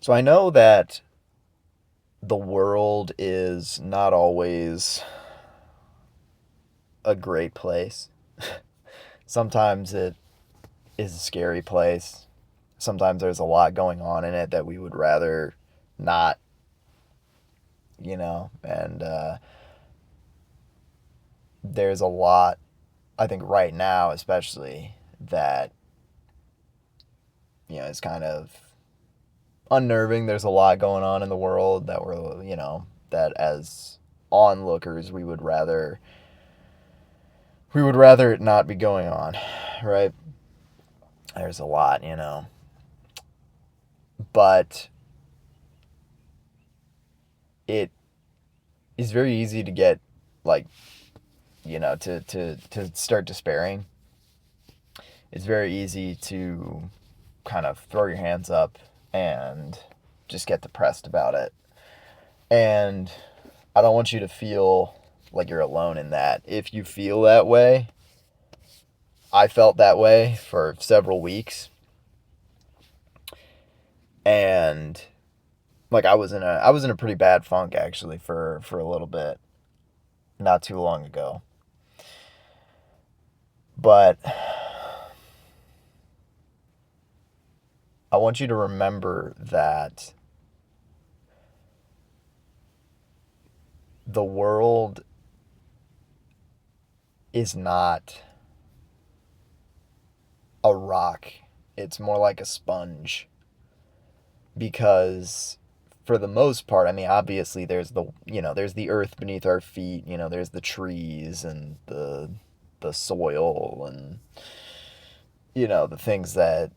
So I know that the world is not always a great place. Sometimes it is a scary place. Sometimes there's a lot going on in it that we would rather not, and there's a lot, I think, right now, especially, that, is kind of unnerving. There's a lot going on in the world that that as onlookers, we would rather it not be going on, right? There's a lot, but it is very easy to get, like, to start despairing. It's very easy to kind of throw your hands up and just get depressed about it. And I don't want you to feel like you're alone in that. If you feel that way, I felt that way for several weeks. And like I was in a pretty bad funk actually for a little bit not too long ago. But I want you to remember that the world is not a rock. It's more like a sponge, because for the most part, I mean, obviously there's the earth beneath our feet, there's the trees and the soil and the things that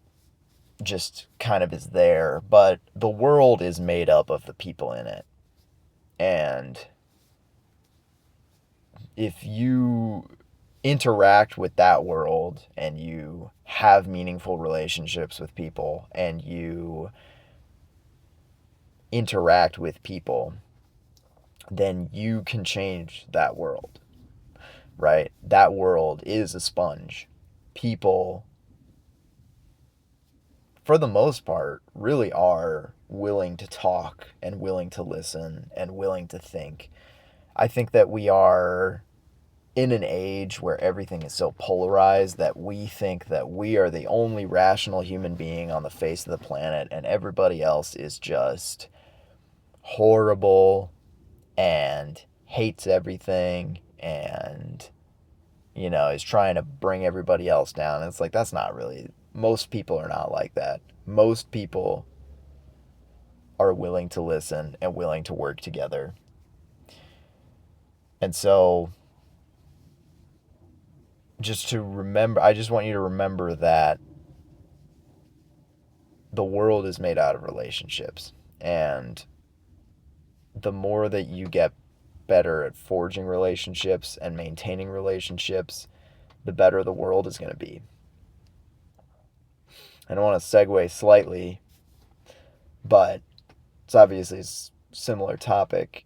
just kind of is there, but the world is made up of the people in it. And if you interact with that world and you have meaningful relationships with people and you interact with people, then you can change that world, right? That world is a sponge. People, for the most part, really are willing to talk and willing to listen and willing to think. I think that we are in an age where everything is so polarized that we think that we are the only rational human being on the face of the planet and everybody else is just horrible and hates everything and is trying to bring everybody else down. And it's like, that's not really, most people are not like that. Most people are willing to listen and willing to work together. And so I just want you to remember that the world is made out of relationships. And the more that you get better at forging relationships and maintaining relationships, the better the world is going to be. I don't want to segue slightly, but it's obviously a similar topic.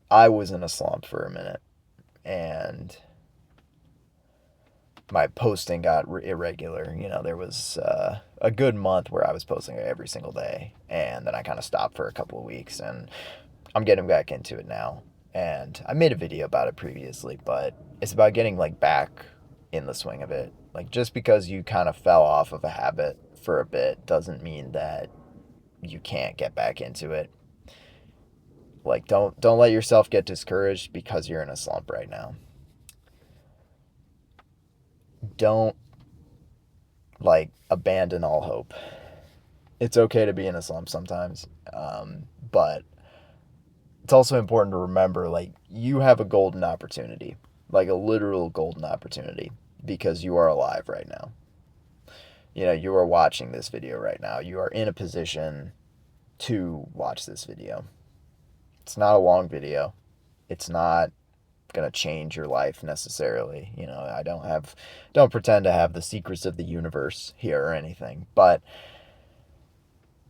I was in a slump for a minute, and my posting got irregular. There was a good month where I was posting every single day, and then I kind of stopped for a couple of weeks, and I'm getting back into it now. And I made a video about it previously, but it's about getting like back in the swing of it. Like, just because you kind of fell off of a habit for a bit doesn't mean that you can't get back into it. Like, don't let yourself get discouraged because you're in a slump right now. Don't, like, abandon all hope. It's okay to be in a slump sometimes, but it's also important to remember, like, you have a golden opportunity, like a literal golden opportunity, because you are alive right now. You are watching this video right now. You are in a position to watch this video. It's not a long video. It's not going to change your life necessarily. I don't pretend to have the secrets of the universe here or anything, but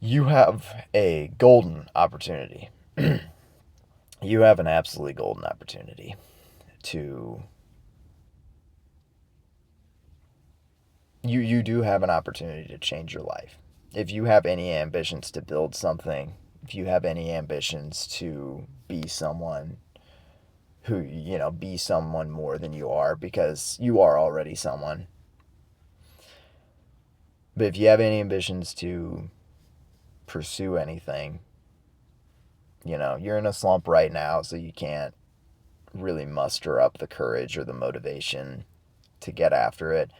you have a golden opportunity. You have an absolutely golden opportunity to you do have an opportunity to change your life. if you have any ambitions to build something, if you have any ambitions to be someone who, be someone more than you are, because you are already someone. But if you have any ambitions to pursue anything, you're in a slump right now, so you can't really muster up the courage or the motivation to get after it.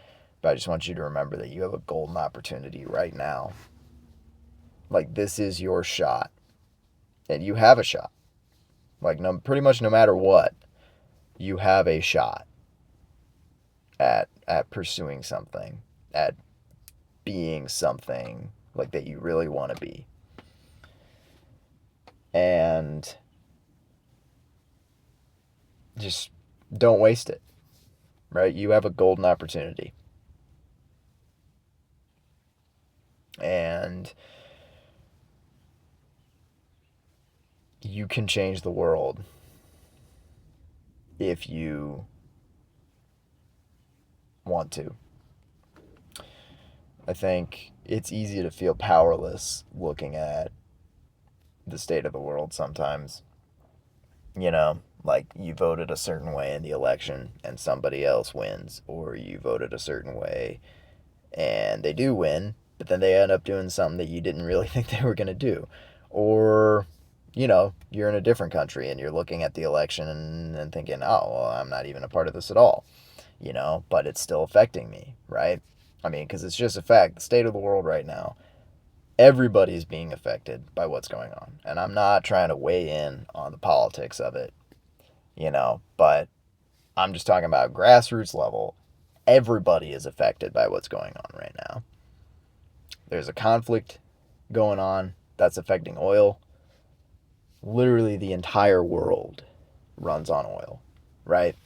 But I just want you to remember that you have a golden opportunity right now. Like, this is your shot. And you have a shot. Like, pretty much no matter what, you have a shot at pursuing something, at being something like that you really want to be. And just don't waste it, right? You have a golden opportunity. And you can change the world if you want to. I think it's easy to feel powerless looking at the state of the world sometimes. Like, you voted a certain way in the election and somebody else wins, or you voted a certain way and they do win, but then they end up doing something that you didn't really think they were going to do. Or, you're in a different country and you're looking at the election and thinking, oh, well, I'm not even a part of this at all, but it's still affecting me, right? I mean, because it's just a fact, the state of the world right now, everybody's being affected by what's going on. And I'm not trying to weigh in on the politics of it, but I'm just talking about grassroots level. Everybody is affected by what's going on right now. There's a conflict going on that's affecting oil. Literally the entire world runs on oil, right?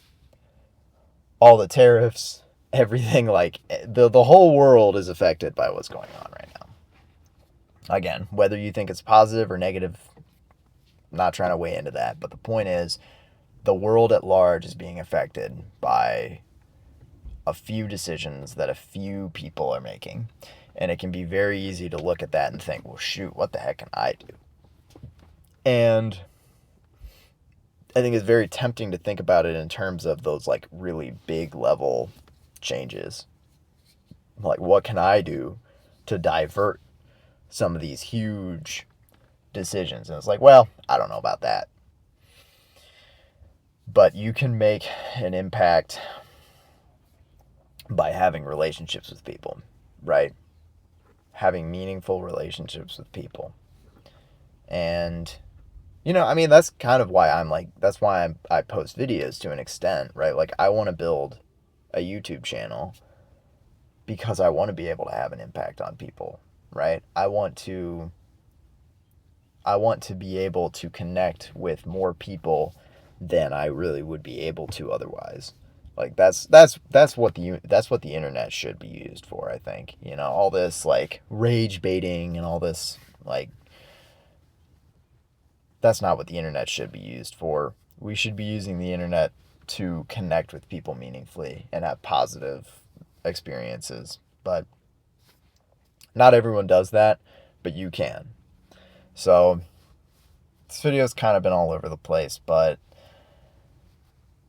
All the tariffs, everything, like the whole world is affected by what's going on right now. Again, whether you think it's positive or negative, I'm not trying to weigh into that, but the point is the world at large is being affected by a few decisions that a few people are making. And it can be very easy to look at that and think, well, shoot, what the heck can I do? And I think it's very tempting to think about it in terms of those like really big level changes. Like, what can I do to divert some of these huge decisions? And it's like, well, I don't know about that. But you can make an impact by having relationships with people, right? Having meaningful relationships with people. And, that's kind of why that's why I post videos to an extent, right? Like, I want to build a YouTube channel because I want to be able to have an impact on people, right? I want to be able to connect with more people than I really would be able to otherwise. Like, that's what the internet should be used for, I think. All this like rage baiting and all this, like, that's not what the internet should be used for. We should be using the internet to connect with people meaningfully and have positive experiences. But not everyone does that, but you can. So this video's kind of been all over the place, but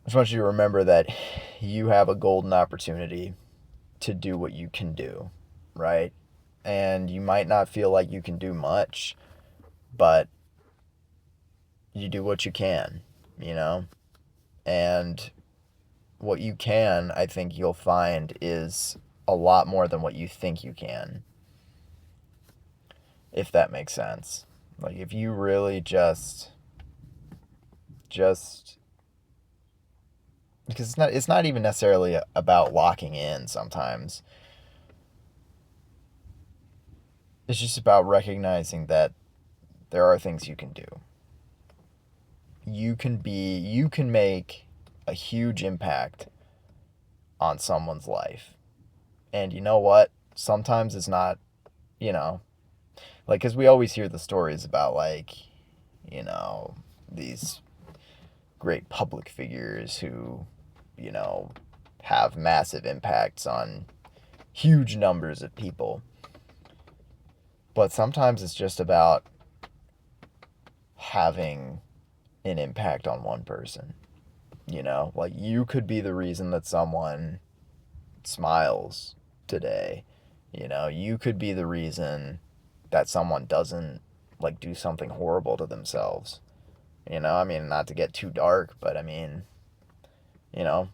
I just want you to remember that you have a golden opportunity to do what you can do, right? And you might not feel like you can do much, but you do what you can, And what you can, I think you'll find, is a lot more than what you think you can. If that makes sense. Like, if you really just because it's not even necessarily about locking in sometimes. It's just about recognizing that there are things you can do. You can make a huge impact on someone's life. And you know what? Sometimes it's not, like, because we always hear the stories about, like, these great public figures who, have massive impacts on huge numbers of people. But sometimes it's just about having an impact on one person. You know, like you could be the reason that someone smiles today. You know, you could be the reason that someone doesn't like do something horrible to themselves. You know, I mean, not to get too dark, but I mean, you know,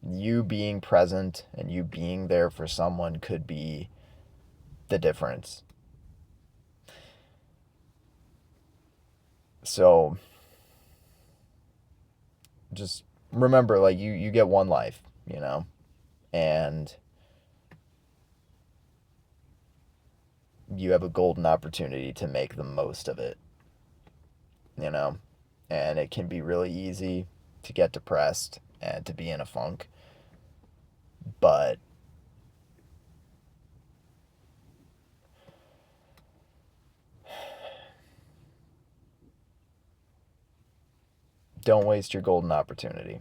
you being present and you being there for someone could be the difference. So just remember, like, you get one life, you know, and you have a golden opportunity to make the most of it, you know, and it can be really easy to get depressed and to be in a funk, but don't waste your golden opportunity.